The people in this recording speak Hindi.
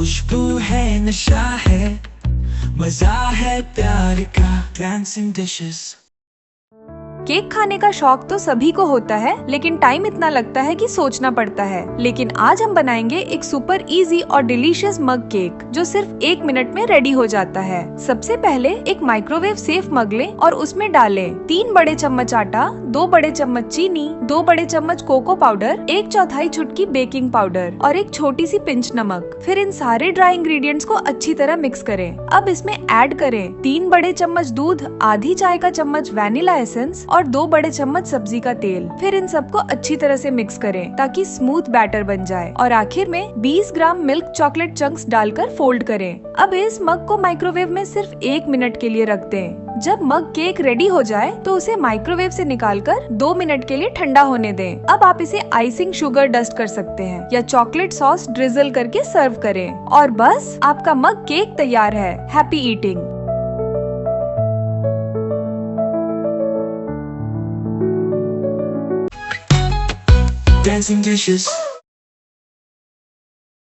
खुशबू है, नशा है, मजा है प्यार का। Dancing dishes। केक खाने का शौक तो सभी को होता है, लेकिन टाइम इतना लगता है कि सोचना पड़ता है। लेकिन आज हम बनाएंगे एक सुपर इजी और डिलीशियस मग केक जो सिर्फ 1 मिनट में रेडी हो जाता है। सबसे पहले एक माइक्रोवेव सेफ मग लें और उसमें डालें 3 बड़े चम्मच आटा, 2 बड़े चम्मच चीनी, 2 बड़े चम्मच कोको पाउडर, 1/4 चुटकी बेकिंग पाउडर और एक छोटी सी पिंच नमक। फिर इन सारे ड्राई इंग्रेडिएंट्स को अच्छी तरह मिक्स करें। अब इसमें ऐड करें 3 बड़े चम्मच दूध, आधी चाय का चम्मच वैनिला एसेंस और 2 बड़े चम्मच सब्जी का तेल। फिर इन सबको अच्छी तरह से मिक्स करें ताकि स्मूथ बैटर बन जाए और आखिर में 20 ग्राम मिल्क चॉकलेट चंक्स डालकर फोल्ड करें। अब इस मग को माइक्रोवेव में सिर्फ 1 मिनट के लिए रख दें। जब मग केक रेडी हो जाए तो उसे माइक्रोवेव से निकालकर 2 मिनट के लिए ठंडा होने दें। अब आप इसे आइसिंग शुगर डस्ट कर सकते हैं या चॉकलेट सॉस ड्रिजल करके सर्व करें और बस आपका मग केक तैयार है। Happy eating. Dancing dishes।